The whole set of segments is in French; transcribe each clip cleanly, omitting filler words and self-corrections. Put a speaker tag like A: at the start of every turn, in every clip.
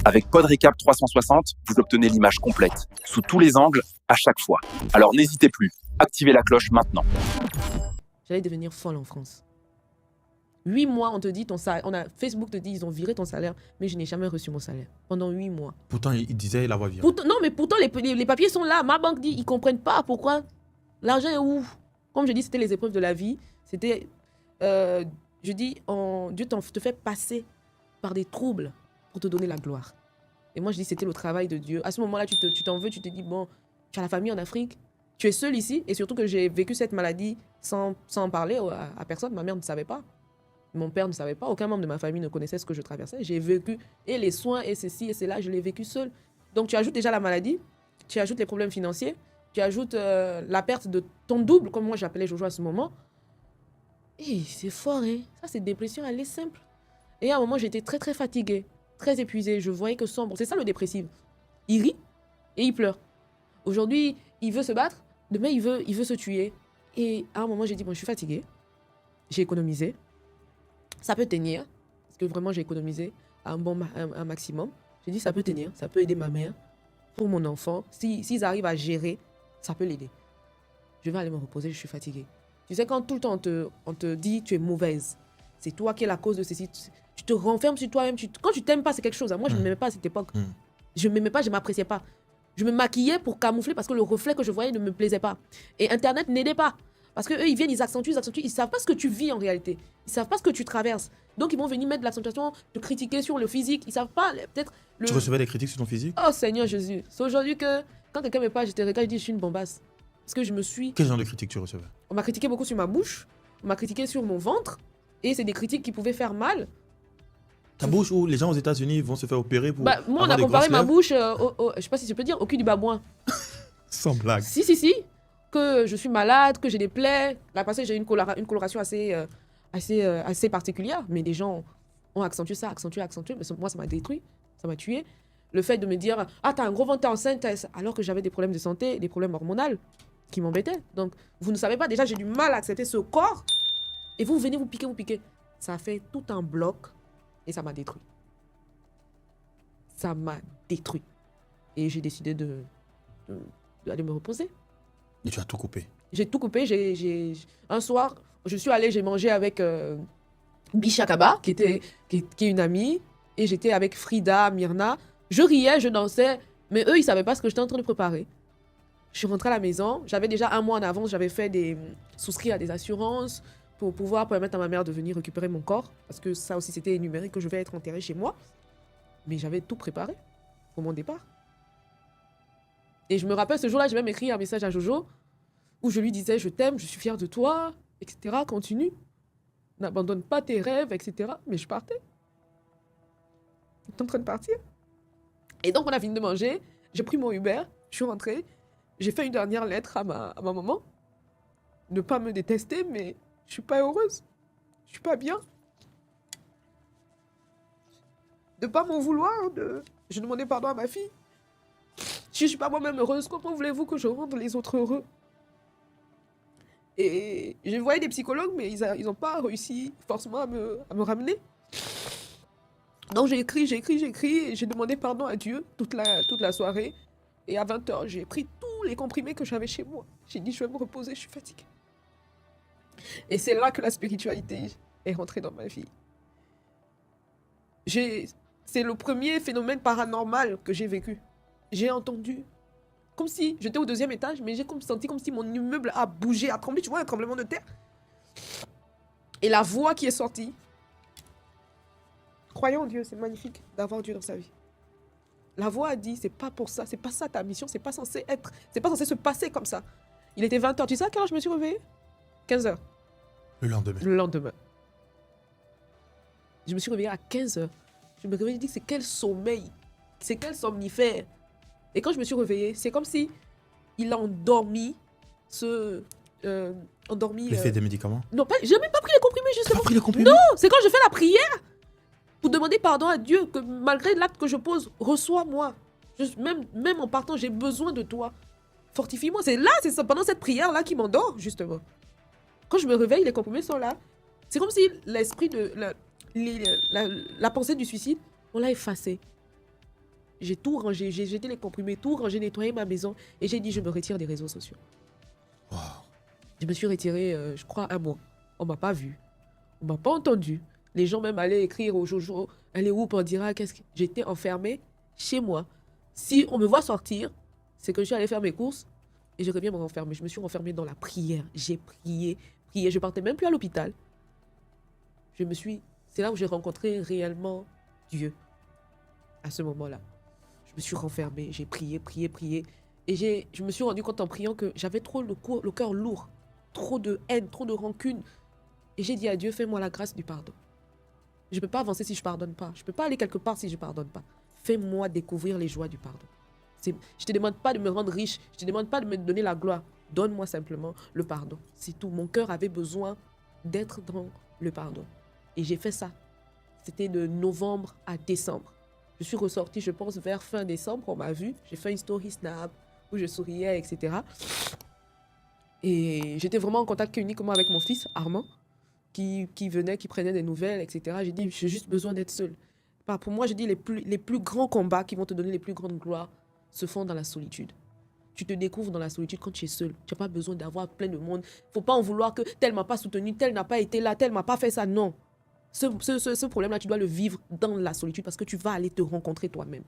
A: Avec PodRecap 360, vous obtenez l'image complète, sous tous les angles, à chaque fois. Alors n'hésitez plus, activez la cloche maintenant.
B: J'allais devenir folle en France. 8 mois, on te dit ton salaire. Facebook te dit ils ont viré ton salaire, mais je n'ai jamais reçu mon salaire. Pendant 8 mois.
C: Pourtant, il disait l'avoir viré.
B: Non, mais pourtant, les papiers sont là. Ma banque dit ils ne comprennent pas pourquoi. L'argent est où? Comme je dis, c'était les épreuves de la vie. C'était. Je dis, Dieu te fait passer par des troubles pour te donner la gloire. Et moi, je dis, c'était le travail de Dieu. À ce moment-là, tu t'en veux, tu te dis, bon, tu as la famille en Afrique, tu es seul ici, et surtout que j'ai vécu cette maladie sans en parler à personne. Ma mère ne savait pas. Mon père ne savait pas. Aucun membre de ma famille ne connaissait ce que je traversais. J'ai vécu, et les soins, et ceci, et cela, je l'ai vécu seul. Donc, tu ajoutes déjà la maladie, tu ajoutes les problèmes financiers, tu ajoutes la perte de ton double, comme moi j'appelais Jojo à ce moment. Et c'est fort, hein. Ça, c'est dépression, elle est simple. Et à un moment, j'étais très, très fatiguée, très épuisée. Je voyais que sombre. C'est ça le dépressif. Il rit et il pleure. Aujourd'hui, il veut se battre. Demain, il veut se tuer. Et à un moment, j'ai dit, bon, je suis fatiguée. J'ai économisé. Ça peut tenir. Parce que vraiment, j'ai économisé un maximum. J'ai dit, ça peut tenir. Ça peut aider ma mère. Pour mon enfant. S'ils arrivent à gérer, ça peut l'aider. Je vais aller me reposer, je suis fatiguée. Tu sais, quand tout le temps on te dit tu es mauvaise, c'est toi qui es la cause de ceci, tu te renfermes sur toi-même. Quand tu t'aimes pas, c'est quelque chose. Moi, je ne m'aimais pas à cette époque. Je ne m'aimais pas, je ne m'appréciais pas. Je me maquillais pour camoufler parce que le reflet que je voyais ne me plaisait pas. Et Internet n'aidait pas. Parce qu'eux, ils viennent, ils accentuent. Ils ne savent pas ce que tu vis en réalité. Ils ne savent pas ce que tu traverses. Donc, ils vont venir mettre de l'accentuation, te critiquer sur le physique. Ils ne savent pas, peut-être...
C: Tu recevais des critiques sur ton physique?
B: Oh Seigneur Jésus. C'est aujourd'hui que, quand quelqu'un me parle, je te regarde, je dis, je suis une bombasse. Parce que je me suis...
C: Quel genre de critiques tu recevais?
B: On m'a critiqué beaucoup sur ma bouche. On m'a critiqué sur mon ventre. Et c'est des critiques qui pouvaient faire mal.
C: Ta bouche, où les gens aux États-Unis vont se faire opérer pour.
B: Moi, on a comparé ma bouche, je sais pas si je peux dire, au cul du babouin.
C: Sans blague.
B: Si. Que je suis malade, que j'ai des plaies. La passée, j'ai une coloration assez particulière. Mais les gens ont accentué ça. Mais moi, ça m'a détruit. Ça m'a tué. Le fait de me dire, ah, t'as un gros ventre, t'es enceinte. Alors que j'avais des problèmes de santé, des problèmes hormonaux qui m'embêtaient. Donc, vous ne savez pas, déjà, j'ai du mal à accepter ce corps. Et vous venez vous piquer. Ça a fait tout un bloc. Et ça m'a détruit. Ça m'a détruit. Et j'ai décidé d'aller me reposer.
C: Et tu as tout coupé?
B: J'ai tout coupé. Un soir, je suis allée, j'ai mangé avec Bishakaba, qui est une amie. Et j'étais avec Frida, Myrna. Je riais, je dansais. Mais eux, ils ne savaient pas ce que j'étais en train de préparer. Je suis rentrée à la maison. J'avais déjà 1 mois en avance. J'avais fait souscrit à des assurances pour pouvoir permettre à ma mère de venir récupérer mon corps. Parce que ça aussi, c'était énuméré que je vais être enterrée chez moi. Mais j'avais tout préparé pour mon départ. Et je me rappelle, ce jour-là, j'ai même écrit un message à Jojo où je lui disais « Je t'aime, je suis fière de toi, etc. Continue. N'abandonne pas tes rêves, etc. » Mais je partais. J'étais en train de partir. Et donc, on a fini de manger. J'ai pris mon Uber. Je suis rentrée. J'ai fait une dernière lettre à ma maman. Ne pas me détester, mais... je suis pas heureuse. Je suis pas bien. De pas m'en vouloir. Je demandais pardon à ma fille. Si je suis pas moi-même heureuse, comment voulez-vous que je rende les autres heureux? Et je voyais des psychologues, mais ils n'ont pas réussi forcément à me ramener. Donc j'ai écrit. Et j'ai demandé pardon à Dieu toute la soirée. Et à 20h, j'ai pris tous les comprimés que j'avais chez moi. J'ai dit, je vais me reposer, je suis fatiguée. Et c'est là que la spiritualité est rentrée dans ma vie. C'est le premier phénomène paranormal que j'ai vécu. J'ai entendu, comme si j'étais au 2e étage, mais j'ai senti comme si mon immeuble a bougé, a tremblé. Tu vois, un tremblement de terre. Et la voix qui est sortie. Croyons en Dieu, c'est magnifique d'avoir Dieu dans sa vie. La voix a dit, c'est pas pour ça, c'est pas ça ta mission, c'est pas censé se passer comme ça. Il était 20h. Tu sais à quelle heure je me suis réveillée? 15h.
C: Le lendemain.
B: Le lendemain. Je me suis réveillée à 15h. Je me réveillais, je dis, c'est quel sommeil, c'est quel somnifère. Et quand je me suis réveillée, c'est comme si il a endormi
C: L'effet des médicaments?
B: Non, j'ai même pas pris les comprimés, justement.
C: T'as pas pris les comprimés?
B: Non, c'est quand je fais la prière pour demander pardon à Dieu que malgré l'acte que je pose, reçois-moi. Même en partant, j'ai besoin de toi. Fortifie-moi. C'est pendant cette prière-là qui m'endort, justement. Quand je me réveille, les comprimés sont là. C'est comme si l'esprit de la pensée du suicide, on l'a effacé. J'ai tout rangé, j'ai jeté les comprimés, tout rangé, nettoyé ma maison. Et j'ai dit, je me retire des réseaux sociaux.
C: Wow.
B: Je me suis retirée, je crois, un mois. On m'a pas vu. On m'a pas entendu. Les gens même allaient écrire au Jojo, elle est où pour dire, ah, qu'est-ce que... J'étais enfermée chez moi. Si on me voit sortir, c'est que je suis allée faire mes courses et j'aurais bien me renfermer. Je me suis renfermée dans la prière. J'ai prié, prié. Je partais même plus à l'hôpital. C'est là où j'ai rencontré réellement Dieu. À ce moment-là. Je me suis renfermée, j'ai prié, prié, prié. Et je me suis rendu compte en priant que j'avais trop le cœur lourd. Trop de haine, trop de rancune. Et j'ai dit à Dieu, fais-moi la grâce du pardon. Je ne peux pas avancer si je ne pardonne pas. Je ne peux pas aller quelque part si je ne pardonne pas. Fais-moi découvrir les joies du pardon. Je ne te demande pas de me rendre riche. Je ne te demande pas de me donner la gloire. Donne-moi simplement le pardon. C'est tout. Mon cœur avait besoin d'être dans le pardon. Et j'ai fait ça. C'était de novembre à décembre. Je suis ressortie, je pense, vers fin décembre. On m'a vu. J'ai fait une story Snap où je souriais, etc. Et j'étais vraiment en contact uniquement avec mon fils, Armand, qui venait, qui prenait des nouvelles, etc. J'ai dit, j'ai juste besoin d'être seule. Pour moi, je dis, les plus grands combats qui vont te donner les plus grandes gloires se font dans la solitude. Tu te découvres dans la solitude quand tu es seul. Tu n'as pas besoin d'avoir plein de monde. Il ne faut pas en vouloir que tel m'a pas soutenu, tel n'a pas été là, tel m'a pas fait ça. Non. Ce problème-là, tu dois le vivre dans la solitude parce que tu vas aller te rencontrer toi-même.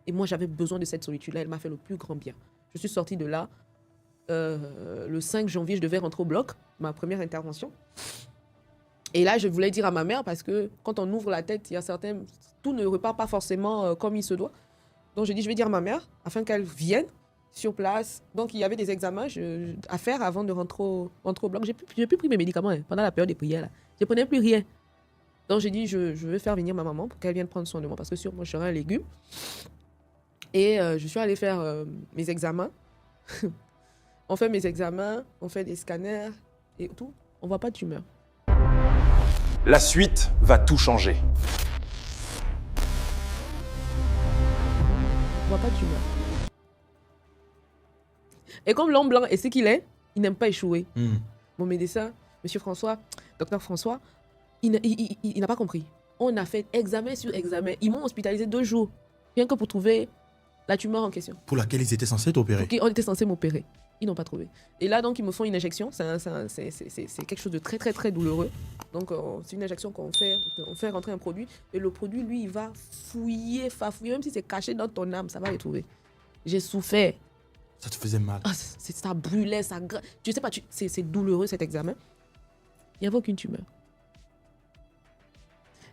B: Et moi, j'avais besoin de cette solitude-là. Elle m'a fait le plus grand bien. Je suis sortie de là. Le 5 janvier, je devais rentrer au bloc, ma première intervention. Et là, je voulais dire à ma mère, parce que quand on ouvre la tête, il y a certains... Tout ne repart pas forcément comme il se doit. Donc, je dis, je vais dire à ma mère, afin qu'elle vienne sur place. Donc, il y avait des examens à faire avant de rentrer au bloc. J'ai plus pris mes médicaments pendant la période des prières. Là. Je ne prenais plus rien. Donc, j'ai dit, je vais faire venir ma maman pour qu'elle vienne prendre soin de moi, parce que sur moi, je serais un légume. Et je suis allée faire mes examens. On fait mes examens, on fait des scanners et tout. On ne voit pas de tumeur.
A: La suite va tout changer.
B: On ne voit pas de tumeur. Et comme l'homme blanc est ce qu'il est, il n'aime pas échouer. Mon médecin, monsieur François, docteur François, il n'a pas compris. On a fait examen sur examen. Ils m'ont hospitalisé 2 jours, rien que pour trouver la tumeur en question.
C: Pour laquelle ils étaient censés t'opérer.
B: On était censé m'opérer. Ils n'ont pas trouvé. Et là, donc, ils me font une injection. C'est quelque chose de très, très, très douloureux. Donc, c'est une injection qu'on fait. On fait rentrer un produit. Et le produit, lui, il va fouiller. Même si c'est caché dans ton âme, ça va le trouver. J'ai souffert.
C: Ça te faisait mal.
B: Ça brûlait, ça... Tu sais pas, c'est douloureux, cet examen. Il n'y avait aucune tumeur.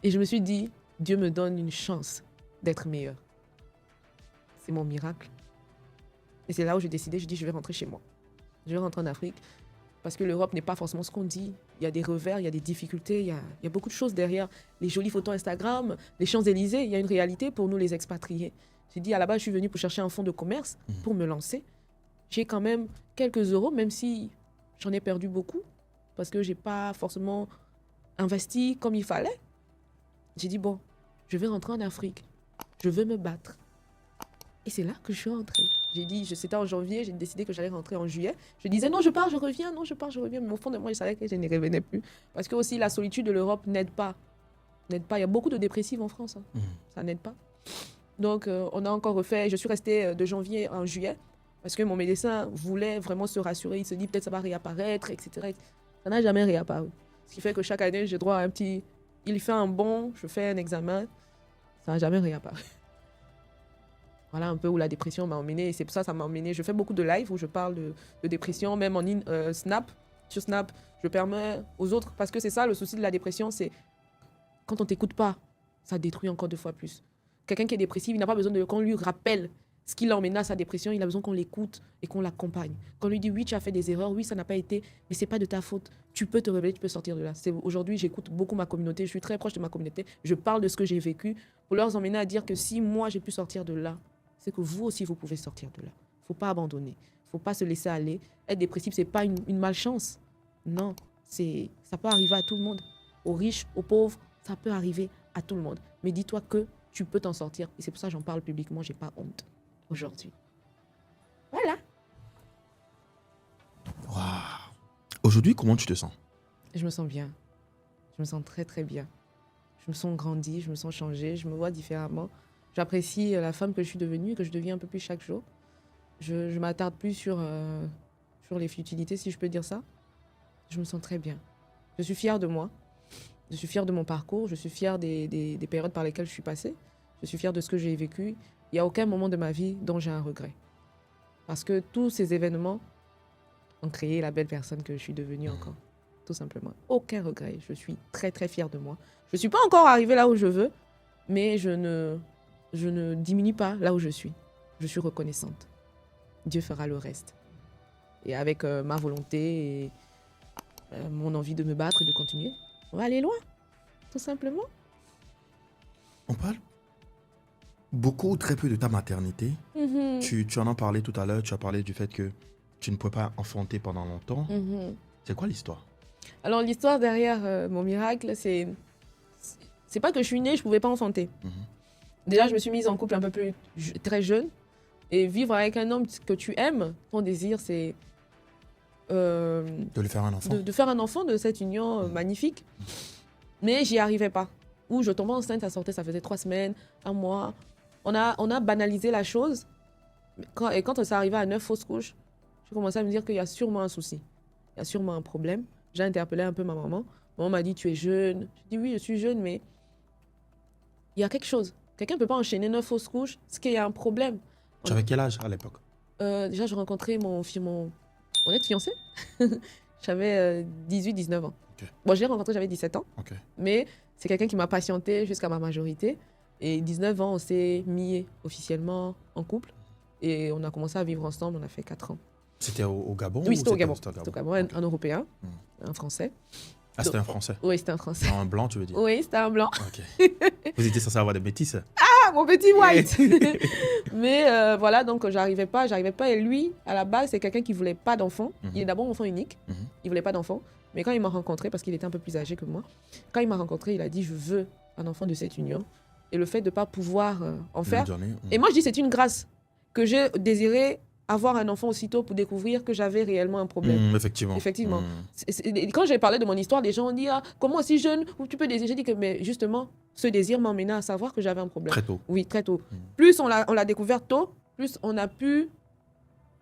B: Et je me suis dit, Dieu me donne une chance d'être meilleure. C'est mon miracle. Et c'est là où j'ai décidé, je dis, je vais rentrer chez moi. Je vais rentrer en Afrique. Parce que l'Europe n'est pas forcément ce qu'on dit. Il y a des revers, il y a des difficultés, il y a beaucoup de choses derrière. Les jolies photos Instagram, les Champs-Élysées, il y a une réalité pour nous les expatriés. J'ai dit, à la base, je suis venue pour chercher un fonds de commerce pour me lancer. J'ai quand même quelques euros, même si j'en ai perdu beaucoup. Parce que je n'ai pas forcément investi comme il fallait. J'ai dit, bon, je vais rentrer en Afrique. Je veux me battre. Et c'est là que je suis rentrée. J'ai dit, c'était en janvier, j'ai décidé que j'allais rentrer en juillet. Je disais, non, je pars, je reviens, non, je pars, je reviens. Mais au fond de moi, je savais que je ne revenais plus. Parce que aussi, la solitude de l'Europe n'aide pas. Il y a beaucoup de dépressifs en France. Ça n'aide pas. Donc, on a encore refait. Je suis restée de janvier en juillet. Parce que mon médecin voulait vraiment se rassurer. Il se dit, peut-être ça va réapparaître, etc. Ça n'a jamais réapparu. Ce qui fait que chaque année, j'ai droit à un petit... Il fait un bon, je fais un examen. Ça n'a jamais réapparu. Voilà un peu où la dépression m'a emmenée. Et c'est pour ça que ça m'a emmenée. Je fais beaucoup de live où je parle de dépression, même en Snap. Sur Snap, je permets aux autres... Parce que c'est ça, le souci de la dépression, c'est quand on ne t'écoute pas, ça détruit encore 2 fois plus. Quelqu'un qui est dépressif, il n'a pas besoin qu'on lui rappelle ce qui l'a emmené à sa dépression. Il a besoin qu'on l'écoute et qu'on l'accompagne. Qu'on lui dit, oui, tu as fait des erreurs, oui, ça n'a pas été, mais ce n'est pas de ta faute. Tu peux te réveiller, tu peux sortir de là. Aujourd'hui, j'écoute beaucoup ma communauté. Je suis très proche de ma communauté. Je parle de ce que j'ai vécu pour leur emmener à dire que si moi, j'ai pu sortir de là, c'est que vous aussi, vous pouvez sortir de là. Il ne faut pas abandonner. Il ne faut pas se laisser aller. Être dépressif, ce n'est pas une malchance. Non, ça peut arriver à tout le monde. Aux riches, aux pauvres, ça peut arriver à tout le monde. Mais dis-toi que tu peux t'en sortir. Et c'est pour ça que j'en parle publiquement. Je n'ai pas honte aujourd'hui. Voilà.
C: Waouh. Aujourd'hui, comment tu te sens?
B: Je me sens bien. Je me sens très, très bien. Je me sens grandie, je me sens changée, je me vois différemment. J'apprécie la femme que je suis devenue et que je deviens un peu plus chaque jour. Je m'attarde plus sur les futilités, si je peux dire ça. Je me sens très bien. Je suis fière de moi. Je suis fière de mon parcours. Je suis fière des périodes par lesquelles je suis passée. Je suis fière de ce que j'ai vécu. Il n'y a aucun moment de ma vie dont j'ai un regret. Parce que tous ces événements ont créé la belle personne que je suis devenue encore. Tout simplement. Aucun regret. Je suis très, très fière de moi. Je ne suis pas encore arrivée là où je veux, mais je ne diminue pas là où je suis. Je suis reconnaissante. Dieu fera le reste. Et avec ma volonté et mon envie de me battre et de continuer, on va aller loin, tout simplement.
C: On parle beaucoup ou très peu de ta maternité. Tu en as parlé tout à l'heure, tu as parlé du fait que tu ne pouvais pas enfanter pendant longtemps. C'est quoi l'histoire?
B: Alors, l'histoire derrière mon miracle, c'est pas que je suis née, je ne pouvais pas enfanter. Déjà, je me suis mise en couple un peu plus très jeune. Et vivre avec un homme que tu aimes, ton désir, c'est...
C: de lui faire un enfant.
B: De faire un enfant de cette union magnifique. Mais j'y arrivais pas. Ou je tombais enceinte, ça faisait 3 semaines, 1 mois. On a banalisé la chose. Et quand ça arrivait à 9 fausses couches, j'ai commencé à me dire qu'il y a sûrement un souci. Il y a sûrement un problème. J'ai interpellé un peu ma maman. Maman m'a dit, tu es jeune. J'ai dit, oui, je suis jeune, mais il y a quelque chose. Quelqu'un ne peut pas enchaîner 9 fausses couches. C'est qu'il y a un problème.
C: Tu avais quel âge à l'époque?
B: Déjà, j'ai rencontré mon ex-fiancé. J'avais 18-19 ans.
C: Okay.
B: Bon, je l'ai rencontré, j'avais 17 ans.
C: Okay.
B: Mais c'est quelqu'un qui m'a patienté jusqu'à ma majorité. Et 19 ans, on s'est mis officiellement en couple. Et on a commencé à vivre ensemble, on a fait 4 ans.
C: C'était au Gabon?
B: Oui, c'était au Gabon.
C: C'était
B: au Gabon, un Européen, un Français.
C: Ah, c'était un Français?
B: Oui, c'était un Français.
C: Un blanc, tu veux dire?
B: Oui, c'était un blanc.
C: Ok. Vous étiez censé avoir des métis?
B: Ah, mon petit white. Mais voilà, donc j'arrivais pas. Et lui, à la base, c'est quelqu'un qui voulait pas d'enfant. Il est d'abord enfant unique. Il voulait pas d'enfant. Mais quand il m'a rencontré, parce qu'il était un peu plus âgé que moi, quand il m'a rencontré, il a dit, je veux un enfant de cette union. Et le fait de ne pas pouvoir en faire... Et moi, je dis, c'est une grâce que j'ai désiré avoir un enfant aussitôt pour découvrir que j'avais réellement un problème.
C: Effectivement.
B: Et quand j'ai parlé de mon histoire, les gens ont dit, ah, comment aussi jeune tu peux désirer? J'ai dit que, mais justement, ce désir m'emmenait à savoir que j'avais un problème.
C: Très tôt.
B: Oui, très tôt. Plus on l'a découvert tôt, plus on a pu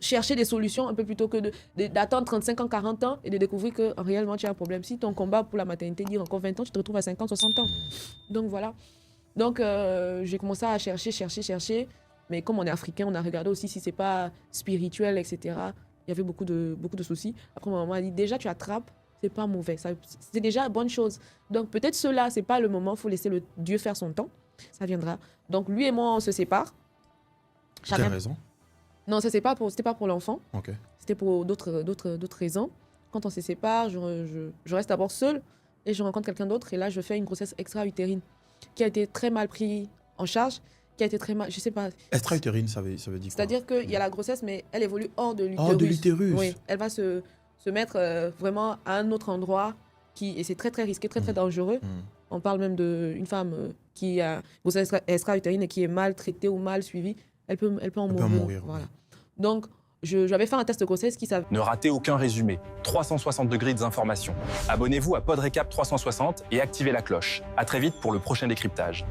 B: chercher des solutions un peu plutôt que d'attendre 35 ans, 40 ans et de découvrir que réellement tu as un problème. Si ton combat pour la maternité dure encore 20 ans, tu te retrouves à 50, 60 ans. Donc voilà. Donc j'ai commencé à chercher. Mais comme on est africain, on a regardé aussi si c'est pas spirituel, etc. Il y avait beaucoup de soucis. Après, ma maman a dit, déjà, tu attrapes, c'est pas mauvais. C'est déjà une bonne chose. Donc, peut-être cela, c'est pas le moment. Il faut laisser Dieu faire son temps. Ça viendra. Donc, lui et moi, on se sépare.
C: Quelle raison?
B: Non, c'était pas pour l'enfant.
C: Okay.
B: C'était pour d'autres raisons. Quand on se sépare, je reste d'abord seule et je rencontre quelqu'un d'autre. Et là, je fais une grossesse extra-utérine qui a été très mal prise en charge. Qui a été très mal, je sais pas.
C: Extra-utérine, ça veut dire quoi?
B: C'est-à-dire qu'il y a la grossesse, mais elle évolue hors de l'utérus.
C: Hors de l'utérus?
B: Oui, elle va se mettre vraiment à un autre endroit et c'est très, très risqué, très, très dangereux. On parle même d'une femme qui a une grossesse extra-utérine et qui est mal traitée ou mal suivie. Elle peut en mourir. Voilà. Donc, j'avais fait un test de grossesse qui savait...
A: Ne ratez aucun résumé. 360 degrés d'information. Abonnez-vous à PodRécap 360 et activez la cloche. À très vite pour le prochain décryptage.